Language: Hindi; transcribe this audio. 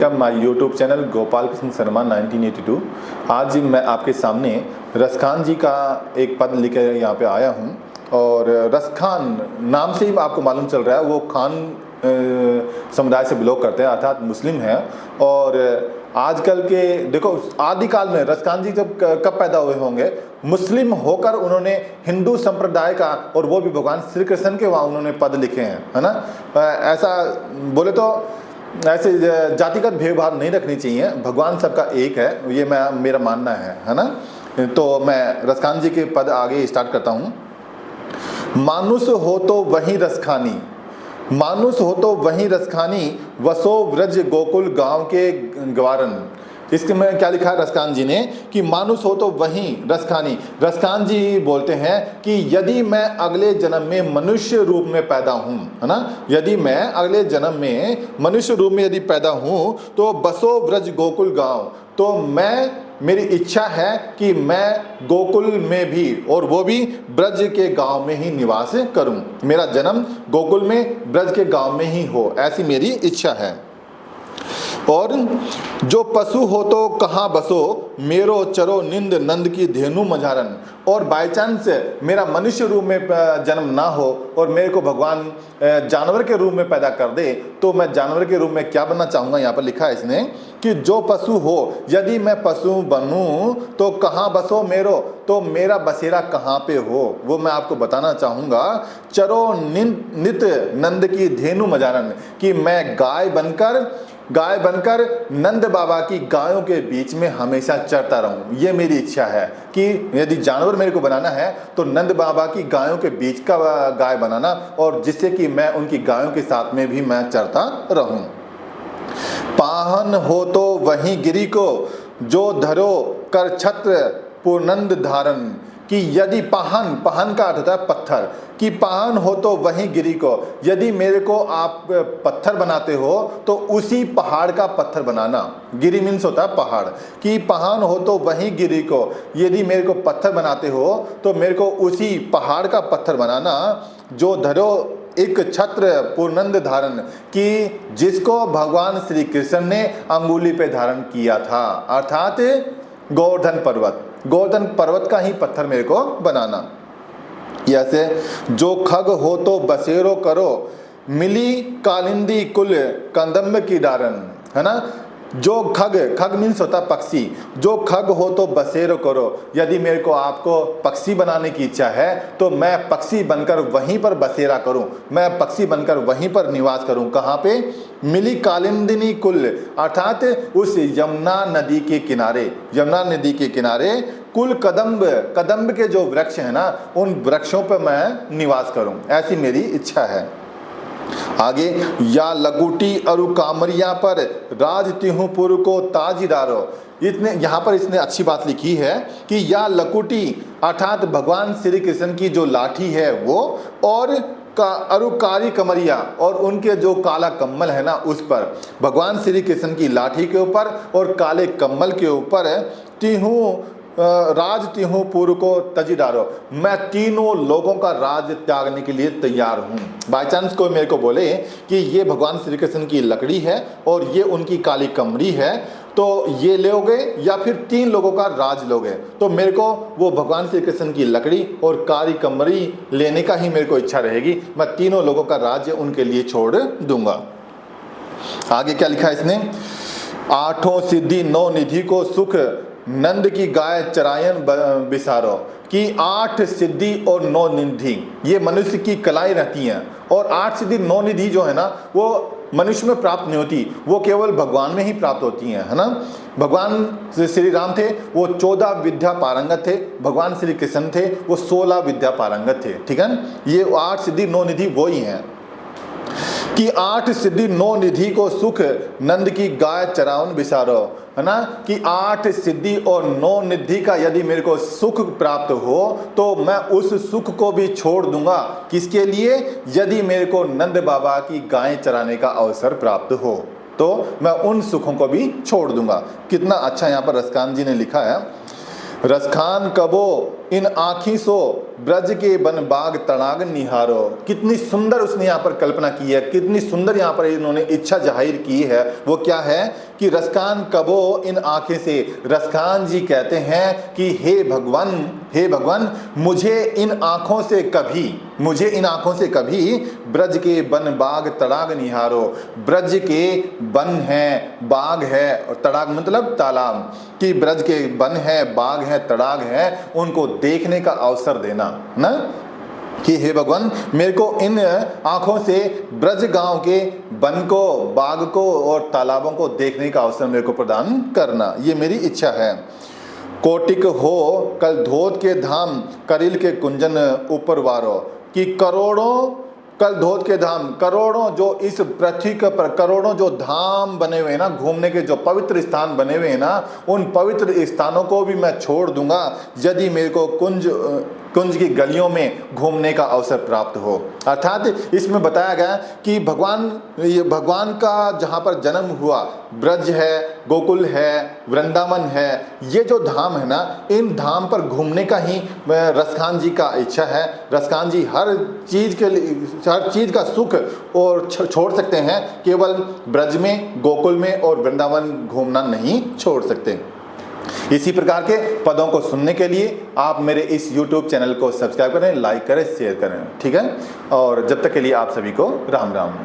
My YouTube channel Gopal Krishna Sharma 1982। आज मैं आपके सामने रसखान जी का एक पद लेकर यहाँ पे आया हूँ। और रसखान नाम से ही आपको मालूम चल रहा है वो खान समुदाय से बिलोंग करते हैं, अर्थात मुस्लिम हैं। और आजकल के देखो, आदिकाल में रसखान जी जब कब पैदा हुए होंगे, मुस्लिम होकर उन्होंने हिंदू संप्रदाय का, और वो भी भगवान श्री कृष्ण के वहाँ उन्होंने पद लिखे हैं, है ना। ऐसा बोले तो ऐसे जातिगत भेदभाव नहीं रखनी चाहिए, भगवान सबका एक है, ये मेरा मानना है ना। तो मैं रसखान जी के पद आगे स्टार्ट करता हूँ। मानुष हो तो वही रसखानी, मानुष हो तो वही रसखानी, वसो व्रज गोकुल गांव के गवारन। इसके में क्या लिखा है रसखान जी ने कि मानुष हो तो वहीं रसखानी। रसखान जी बोलते हैं कि यदि मैं अगले जन्म में मनुष्य रूप में पैदा हूँ, है ना, यदि मैं अगले जन्म में मनुष्य रूप में यदि पैदा हूँ तो बसो व्रज गोकुल गांव, तो मेरी इच्छा है कि मैं गोकुल में भी, और वो भी ब्रज के गांव में ही निवास करूं। मेरा जन्म गोकुल में ब्रज के गांव में ही हो, ऐसी मेरी इच्छा है। और जो पशु हो तो कहाँ बसो, मेरो चरो निंद नंद की धेनु मझारन। और बाई चांस मेरा मनुष्य रूप में जन्म ना हो और मेरे को भगवान जानवर के रूप में पैदा कर दे, तो मैं जानवर के रूप में क्या बनना चाहूँगा। यहाँ पर लिखा है इसने कि जो पशु हो, यदि मैं पशु बनूं तो कहाँ बसो मेरो, तो मेरा बसेरा कहाँ पे हो, वो मैं आपको बताना चाहूँगा। चरो नित नंद की धेनु मजारन, कि मैं गाय बनकर नंद बाबा की गायों के बीच में हमेशा चरता रहूं। ये मेरी इच्छा है कि यदि जानवर मेरे को बनाना है तो नंद बाबा की गायों के बीच का गाय बनाना, और जिससे कि मैं उनकी गायों के साथ में भी मैं चरता रहूं। पाहन हो तो वहीं गिरी को, जो धरो कर छत्र पूर्णंद धारण। कि यदि पाहन का अर्थ होता है पत्थर, कि पाहन हो तो वहीं गिरी को, यदि मेरे को आप पत्थर बनाते हो तो उसी पहाड़ का पत्थर बनाना। गिरी मीन्स होता है पहाड़, कि पाहन हो तो वहीं गिरी को, यदि मेरे को पत्थर बनाते हो तो मेरे को उसी पहाड़ का पत्थर बनाना। जो धरो एक छत्र पूर्णंद धारण, कि जिसको भगवान श्री कृष्ण ने अंगुली पे धारण किया था, अर्थात गोवर्धन पर्वत का ही पत्थर मेरे को बनाना। ऐसे जो खग हो तो बसेरो करो, मिली कालिंदी कुल कंदम्ब की डारन, है ना। जो खग मीन्स होता पक्षी, जो खग हो तो बसेरो करो, यदि मेरे को आपको पक्षी बनाने की इच्छा है तो मैं पक्षी बनकर वहीं पर बसेरा करूं, मैं पक्षी बनकर वहीं पर निवास करूं। कहाँ पे? मिली कालिंदिनी कुल, अर्थात उस यमुना नदी के किनारे कुल कदम्ब के जो वृक्ष है ना, उन वृक्षों पर मैं निवास करूं, ऐसी मेरी इच्छा है। आगे, या लगुटी अरु कामरिया पर राज तिहुपुर को ताजीदारो। यहाँ पर इसने अच्छी बात लिखी है कि या लकुटी अर्थात भगवान श्री कृष्ण की जो लाठी है वो, और अरुकारी कमरिया, और उनके जो काला कम्मल है ना उस पर, भगवान श्री कृष्ण की लाठी के ऊपर और काले कम्मल के ऊपर राज तिहुपुर को तजीदारो, मैं तीनों लोगों का राज त्यागने के लिए तैयार हूँ। बाई चांस कोई मेरे को बोले कि ये भगवान श्री कृष्ण की लकड़ी है और ये उनकी काली कमरी है, तो ये लोगे या फिर 3 लोगों का राज लोगे, तो मेरे को वो भगवान श्री कृष्ण की लकड़ी और काली कमरी लेने का ही मेरे को इच्छा रहेगी। मैं तीनों लोगों का राज्य उनके लिए छोड़ दूंगा। आगे क्या लिखा है इसने, 8 सिद्धि 9 निधि को सुख, नंद की गाय चरायन बिसारो। कि 8 सिद्धि और 9 निधि ये मनुष्य की कलाएं रहती हैं, और 8 सिद्धि 9 निधि जो है ना वो मनुष्य में प्राप्त नहीं होती, वो केवल भगवान में ही प्राप्त होती हैं, है ना। भगवान श्री राम थे वो 14 विद्या पारंगत थे, भगवान श्री कृष्ण थे वो 16 विद्या पारंगत थे, ठीक है। ये 8 सिद्धि 9 निधि वो ही हैं। कि 8 सिद्धि 9 निधि को सुख, नंद की गाय चरावन बिसारो, है ना। कि 8 सिद्धि और 9 निधि का यदि मेरे को सुख प्राप्त हो तो मैं उस सुख को भी छोड़ दूंगा। किसके लिए? यदि मेरे को नंद बाबा की गाय चराने का अवसर प्राप्त हो तो मैं उन सुखों को भी छोड़ दूंगा। कितना अच्छा यहाँ पर रसखान जी ने लिखा है। रसखान कबो इन आँखी सो ब्रज के बन बाग तड़ाग निहारो। कितनी सुंदर उसने यहाँ पर कल्पना की है, कितनी सुंदर यहाँ पर इन्होंने इच्छा जाहिर की है। वो क्या है कि रसखान कबो इन आँखें से, रसखान जी कहते हैं कि हे भगवान मुझे इन आँखों से कभी ब्रज के बन बाग तड़ाग निहारो। ब्रज के बन है, बाग है, और तड़ाग मतलब तालाब, कि ब्रज के बन है, बाग है, तड़ाग है, उनको देखने का अवसर देना ना, कि हे भगवान मेरे को इन आँखों से ब्रज गांव के वन को, बाग को और तालाबों को देखने का अवसर मेरे को प्रदान करना, ये मेरी इच्छा है। कोटिक हो कल धोत के धाम करिल के कुंजन ऊपर वारो, कि करोड़ों कल धोत के धाम, करोड़ों जो इस पृथ्वी के पर करोड़ों जो धाम बने हुए हैं ना, घूमने के जो पवित्र स्थान बने हुए हैं ना, उन पवित्र स्थानों को भी मैं छोड़ दूंगा यदि मेरे को कुंज की गलियों में घूमने का अवसर प्राप्त हो। अर्थात इसमें बताया गया कि भगवान का जहाँ पर जन्म हुआ, ब्रज है, गोकुल है, वृंदावन है, ये जो धाम है ना, इन धाम पर घूमने का ही रसखान जी का इच्छा है। रसखान जी हर चीज़ का सुख और छोड़ सकते हैं, केवल ब्रज में, गोकुल में और वृंदावन घूमना नहीं छोड़ सकते। इसी प्रकार के पदों को सुनने के लिए आप मेरे इस YouTube चैनल को सब्सक्राइब करें, लाइक करें, शेयर करें, ठीक है। और जब तक के लिए आप सभी को राम राम।